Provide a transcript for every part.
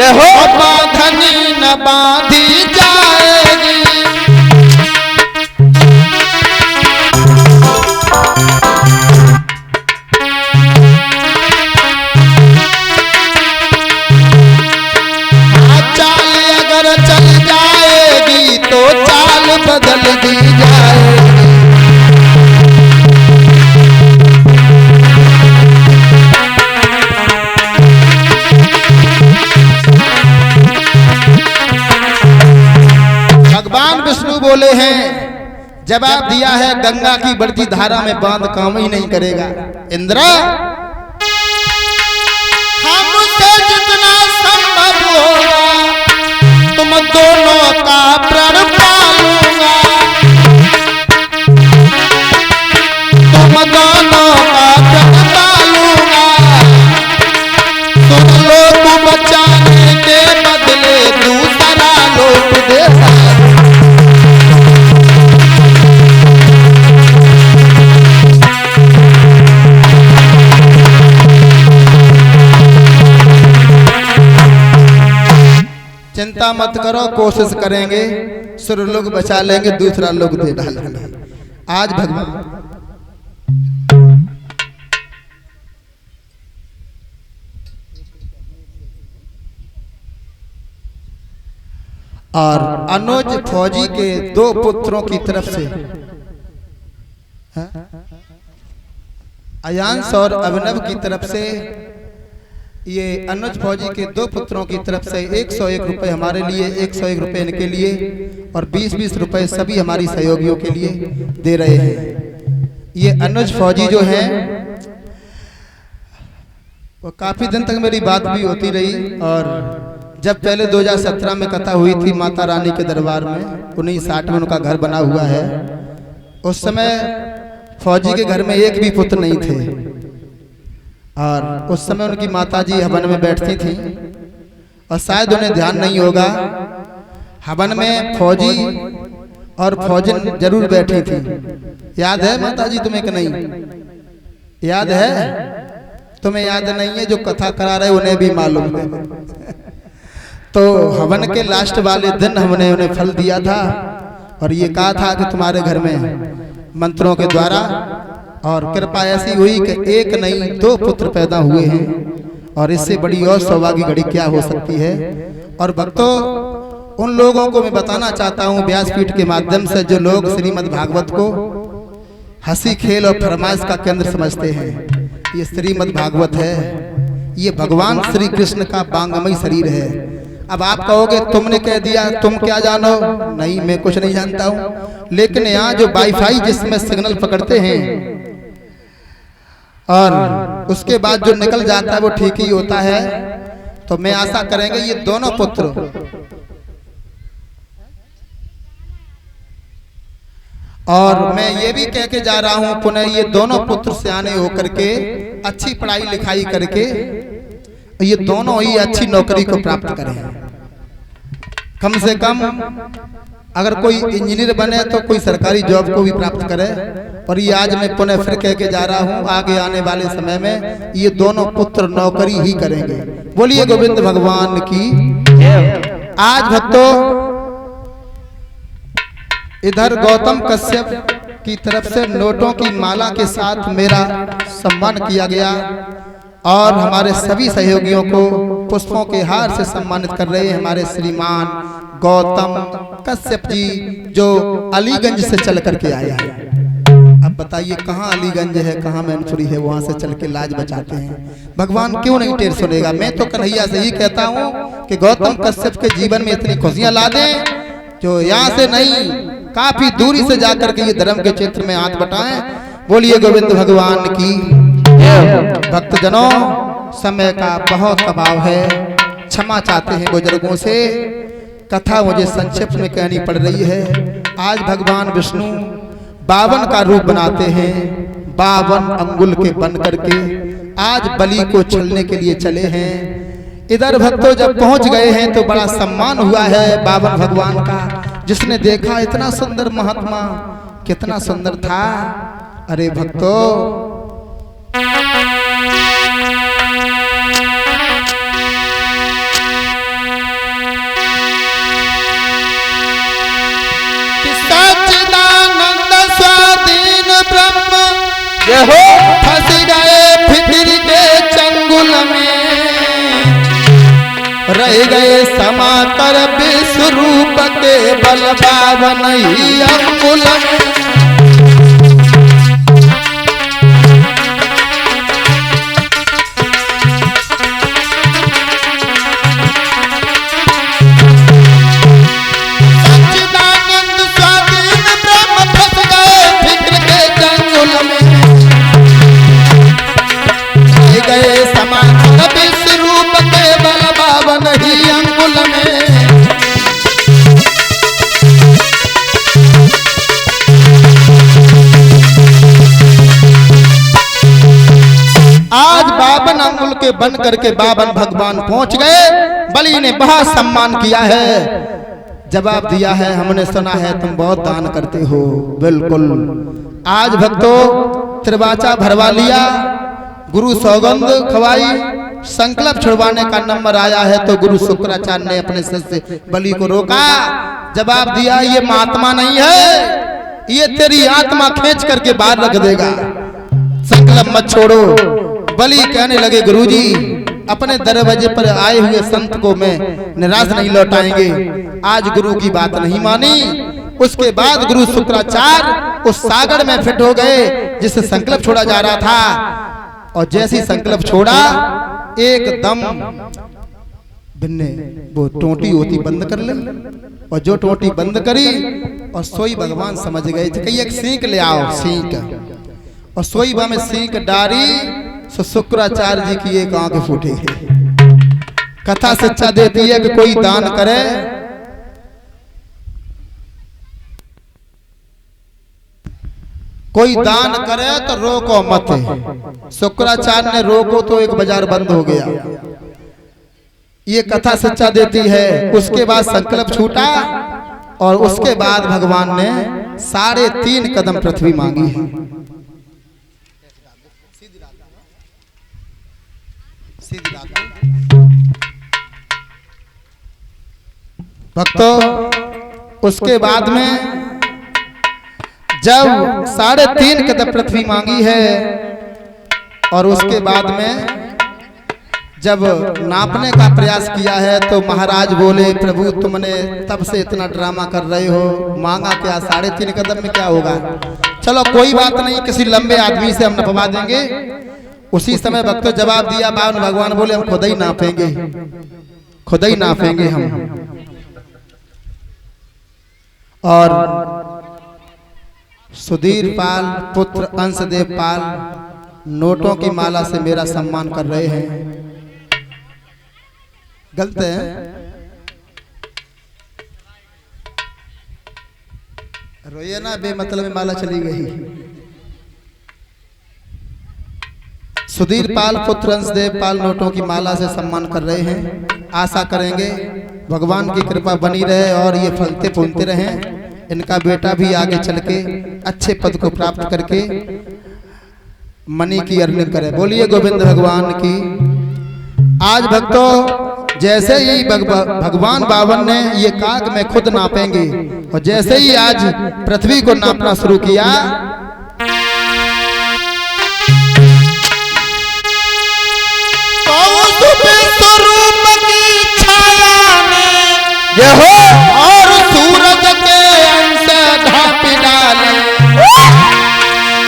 जय हो। बांधनी न बांधी जाएगी, चाल अगर चल जाएगी तो चाल बदल दी जाएगी। भगवान विष्णु बोले हैं, जवाब दिया है, गंगा की बढ़ती धारा में बांध काम ही नहीं करेगा। इंद्र, हमसे जितना संभव होगा तुम दोनों का प्रण पालूंगा, तुम दोनों का प्रण पालूंगा। तुम लोग बचाने के बदले दूसरा लोग देगा। चिंता मत करो, कोशिश करेंगे, सुर लोग बचा लेंगे, दूसरा लोग दे डालेंगे। आज भगवान और अनुज फौजी के 2 पुत्रों की तरफ से, अयांश और अभिनव की तरफ से, ये अनुज फौजी के 2 पुत्रों की तरफ से 101 रुपए हमारे लिए, 101 रुपए इनके लिए और 20-20 रुपए सभी हमारी सहयोगियों के लिए दे रहे हैं। ये अनुज फौजी जो है वो काफी दिन तक मेरी बात भी होती रही, और जब पहले 2017 में कथा हुई थी माता रानी के दरबार में, 1960 में उनका घर बना हुआ है। उस समय फौजी के घर में एक भी पुत्र नहीं थे, और उस समय उनकी माताजी हवन में बैठती थी, और शायद उन्हें ध्यान नहीं होगा, हवन में फौजी और फौजन जरूर बैठी थी। याद है माताजी तुम्हें कि नहीं? याद है? तुम्हें याद नहीं है, जो कथा करा रहे उन्हें भी मालूम है। तो हवन के लास्ट वाले दिन हमने उन्हें फल दिया था, और ये कहा था कि तुम्हारे घर में मंत्रों के द्वारा और कृपा ऐसी हुई कि 1 नहीं 2 पुत्र पैदा हुए हैं, और इससे बड़ी और सौभाग्य घड़ी क्या हो सकती है। और भक्तों, उन लोगों को मैं बताना चाहता हूँ व्यासपीठ के माध्यम से जो लोग श्रीमद् भागवत को हंसी खेल और फरमाइश का केंद्र समझते हैं। ये श्रीमद् भागवत है, ये भगवान श्री कृष्ण का बांगमय शरीर है। अब आप कहोगे तुमने कह दिया, तुम क्या जानो? नहीं, मैं कुछ नहीं जानता हूँ, लेकिन यहाँ जो वाईफाई जिसमें सिग्नल पकड़ते हैं और उसके बाद जो निकल जाता है वो ठीक ही होता है। तो मैं आशा करेंगे ये दोनों पुत्र और मैं ये भी कह के जा रहा हूं पुनः, ये दोनों पुत्र सियाने होकर के अच्छी पढ़ाई लिखाई करके ये दोनों ही अच्छी नौकरी को प्राप्त करें। कम से कम अगर कोई इंजीनियर बने तो कोई सरकारी जॉब को भी प्राप्त करे। और ये आज मैं पुनः फिर कह के जा रहा हूँ, आगे आने वाले समय में ये दोनों पुत्र नौकरी ही करेंगे। बोलिए गोविंद भगवान की। आज भक्तों, इधर गौतम कश्यप की तरफ से नोटों की माला के साथ मेरा सम्मान किया गया, और हमारे सभी सहयोगियों को पुष्पों के हार से सम्मानित कर रहे हैं हमारे श्रीमान गौतम कश्यप जी, जो अलीगंज से चल करके आया है। अब बताइए कहाँ अलीगंज है, कहाँ मैनपुरी है, वहां से चल के लाज बचाते हैं। भगवान क्यों नहीं टेर सुनेगा। मैं तो कन्हैया से ही कहता हूँ कि गौतम कश्यप के जीवन में इतनी खुशियां ला दें जो यहाँ से नहीं, काफी दूरी से जाकर के ये धर्म के क्षेत्र में हाथ बटाएं। बोलिए गोविंद भगवान की। भक्तजनों, समय का बहुत अभाव है, क्षमा चाहते हैं बुजुर्गों से, कथा मुझे संक्षिप्त में कहनी पड़ रही है। आज भगवान विष्णु 52 का रूप बनाते हैं, 52 अंगुल के बन करके आज बलि को छलने के लिए चले हैं। इधर भक्तों जब पहुंच गए हैं तो बड़ा सम्मान हुआ है 52 भगवान का। जिसने देखा इतना सुंदर महात्मा, कितना सुंदर था। अरे भक्तों, के बल बावन ही अंगुल में। के बन करके बावन भगवान पहुंच गए। बलि ने बहुत सम्मान किया है, जवाब दिया है हमने सुना है तुम बहुत दान करते हो। बिल्कुल। आज भक्तों त्रिवाचा भरवा लिया, गुरु सौगंध खवाई, संकल्प छुड़वाने का नंबर आया है तो गुरु शुक्राचार्य ने अपने शिष्य बलि को रोका। जवाब दिया ये महात्मा नहीं है, ये तेरी आत्मा खींच करके बाहर रख देगा, संकल्प मत छोड़ो। बलि कहने लगे गुरुजी अपने दरवाजे पर आए हुए संत को मैं निराश नहीं लौटाएंगे। आज गुरु की बात नहीं मानी। उसके बाद गुरु शुक्राचार्य उस सागर में फिट हो गए जिससे संकल्प छोड़ा जा रहा था, और जैसी संकल्प छोड़ा एकदम बिन्ने वो टोटी होती बंद कर ले, और जो टोटी बंद करी और सोई भगवान समझ गए कि एक सींक ले आओ, सींक, और सोई में सींक डारी तो शुक्राचार्य जी की एक आंख फूटी। कथा सच्चा देती है कि कोई दान करे तो रोको मत। शुक्राचार्य ने रोको तो एक बाजार बंद हो गया। ये कथा सच्चा देती है। उसके बाद संकल्प छूटा और उसके बाद भगवान ने 3.5 कदम पृथ्वी मांगी है। भक्तों उसके बाद में जब 3.5 कदम पृथ्वी मांगी है और उसके बाद में जब नापने का प्रयास किया है तो महाराज बोले प्रभु तुमने तब से इतना ड्रामा कर रहे हो, मांगा क्या 3.5 कदम में क्या होगा। चलो कोई बात नहीं, किसी लंबे आदमी से हम नपवा देंगे। उसी समय भक्तों जवाब दिया बावन भगवान बोले हम खुद ही नापेंगे, खुद ही नापेंगे हम। और सुधीर पाल पुत्र अंशदेव पाल नोटों की माला से मेरा सम्मान कर रहे हैं। गलत है, रोइए ना, बेमतलब में माला चली गई। सुधीर पाल पुत्र अंशदेव पाल नोटों की माला से सम्मान कर रहे हैं। आशा करेंगे भगवान की कृपा बनी रहे और ये फलते फूलते रहें। इनका बेटा भी आगे चल के अच्छे पद को प्राप्त करके मनी की अर्निंग करे। बोलिए गोविंद भगवान की। आज भक्तों जैसे ही भगवान बावन ने ये काग में खुद नापेंगे, और जैसे ही आज पृथ्वी को नापना शुरू किया स्वरूप की छाया में ये हो और सूरज के अंश ढांपी डाले,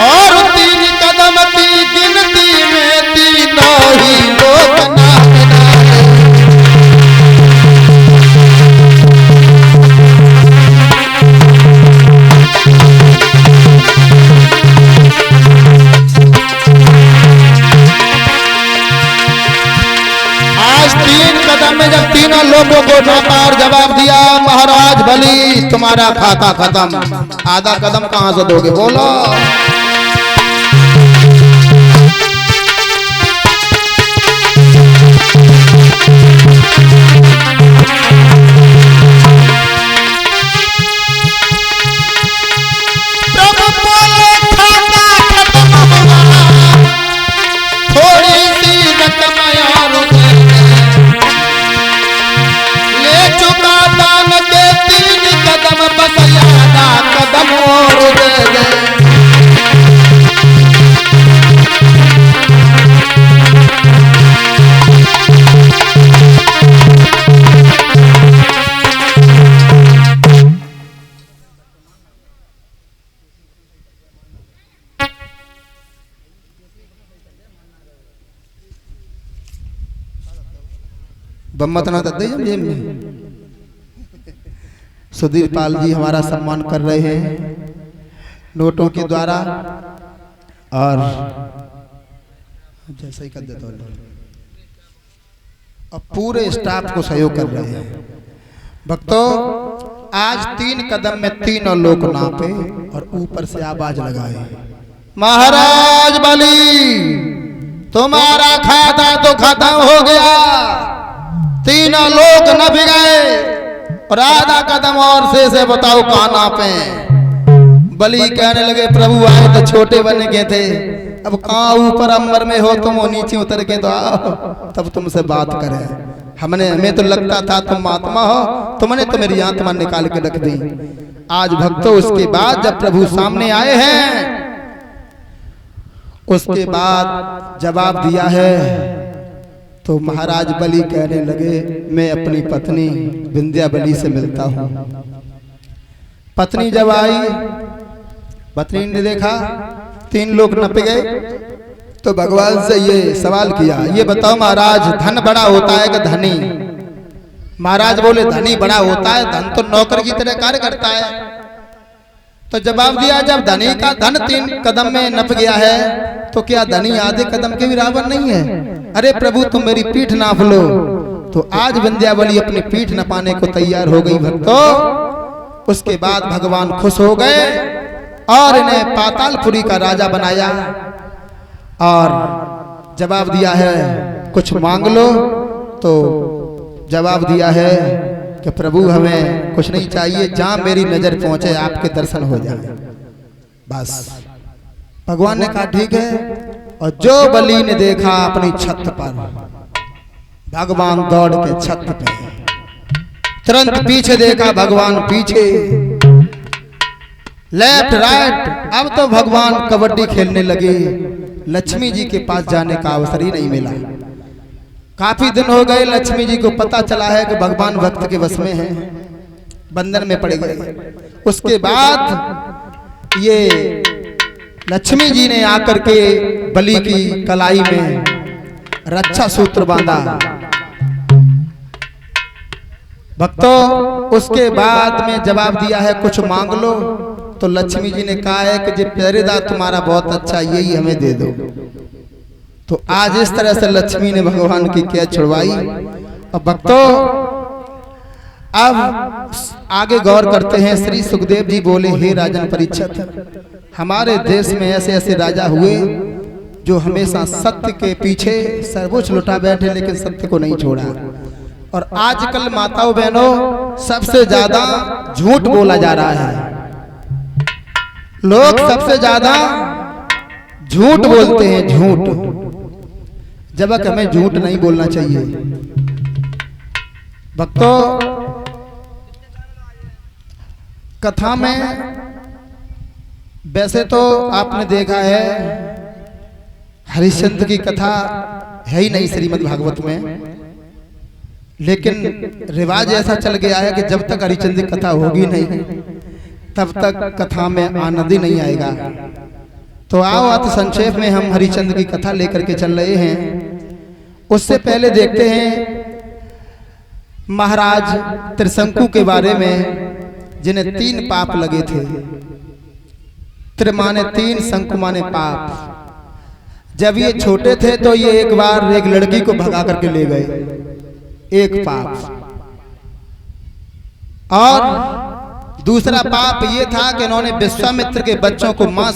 और 3 कदम की गिनती में तीनों ही लोग नाप डाले। आज 3 कदम में जब तीनों लोगों को नापा और जवाब दिया महाराज बलि तुम्हारा खाता खत्म, आधा कदम कहां से दोगे बोलो। कदम और दे दे बम्मत ना दे जेब में। सुधीर पाल जी हमारा सम्मान कर रहे हैं नोटों के द्वारा, और जैसे ही कर देता और पूरे स्टाफ को सहयोग कर रहे हैं। भक्तों, आज 3 कदम में 3 लोग नापे और ऊपर से आवाज लगाए, महाराज बली तुम्हारा खाता तो खत्म हो गया। 3 लोग नप गए और आधा कदम और से बताओ कहाँ नापे। बली कहने लगे, प्रभु आए तो छोटे बन गए थे, अब कहाँ ऊपर अंबर में हो तुम, नीचे उतर के तो आओ तब तुमसे बात करें। हमें तो लगता था तुम आत्मा हो, तुमने तो मेरी आत्मा निकाल के रख दी। आज भक्तों, उसके बाद जब प्रभु सामने आए हैं, उसके बाद जवाब दिया है, तो महाराज बली कहने लगे, मैं अपनी पत्नी विंध्या बली से मिलता हूँ। पत्नी जब आई, पत्नी ने देखा 3 लोग नप गए, तो भगवान से ये सवाल किया, ये बताओ महाराज धन बड़ा होता है कि धनी? महाराज बोले, धनी बड़ा होता है, धन तो नौकर की तरह कार्य करता है। तो जवाब दिया, जब धनी का धन 3 कदम में नप गया है, तो क्या धनी आधे कदम के भी बराबर नहीं है? अरे प्रभु तुम मेरी पीठ नाप लो। तो आज विंध्यावली अपनी पीठ नपाने को तैयार हो गई भक्तों। उसके बाद भगवान खुश हो गए और इन्हें पातालपुरी का राजा बनाया और जवाब दिया है, कुछ मांग लो। तो जवाब दिया है कि प्रभु हमें कुछ नहीं चाहिए, जहां मेरी नजर पहुंचे आपके दर्शन हो जाए बस। भगवान ने कहा ठीक है। और जो बलि ने देखा अपनी छत पर, भगवान दौड़ के छत पे, तुरंत पीछे देखा भगवान पीछे, लेफ्ट राइट। अब तो भगवान कबड्डी खेलने लगे। लक्ष्मी जी के पास जाने का अवसर ही नहीं मिला। काफी दिन हो गए, लक्ष्मी जी को पता चला है कि भगवान भक्त के वश में है, बंधन में पड़ गए। उसके बाद ये लक्ष्मी जी ने आकर के बलि की कलाई में रक्षा सूत्र बांधा। भक्तों, उसके बाद में जवाब दिया है, कुछ मांग लो। तो लक्ष्मी जी ने कहा है कि जो पहरेदार तुम्हारा बहुत अच्छा, यही हमें दे दो। तो आज इस तरह से लक्ष्मी ने भगवान की कैद छुड़वाई। और भक्तों, अब आगे गौर करते हैं। श्री सुखदेव जी बोले, हे राजन परीक्षित, हमारे देश में ऐसे ऐसे राजा हुए जो हमेशा सत्य के पीछे सर्वोच्च लुटा बैठे, लेकिन सत्य को नहीं छोड़ा। और आजकल माताओं बहनों, सबसे ज्यादा झूठ बोला जा रहा है। लोग सबसे ज्यादा झूठ बोलते हैं, झूठ, जबकि हमें झूठ नहीं बोलना चाहिए। भक्तों, कथा में वैसे तो आपने देखा है हरिश्चंद्र की कथा है ही नहीं श्रीमद् भागवत में, लेकिन रिवाज ऐसा चल गया है कि जब तक हरिश्चंद्र की कथा होगी नहीं, तब तक कथा में आनंद ही नहीं आएगा। तो आओ अति संक्षेप में हम हरिश्चंद्र की कथा लेकर के चल रहे हैं। उससे पहले देखते हैं महाराज त्रिशंकु के बारे में, जिन्हें 3 पाप लगे थे। त्रि माने 3, शंकु माने पाप। जब ये छोटे थे तो ये एक बार एक लड़की को भगा करके ले गए, एक पाप। और दूसरा पाप ये था कि इन्होंने विश्वामित्र के बच्चों को मां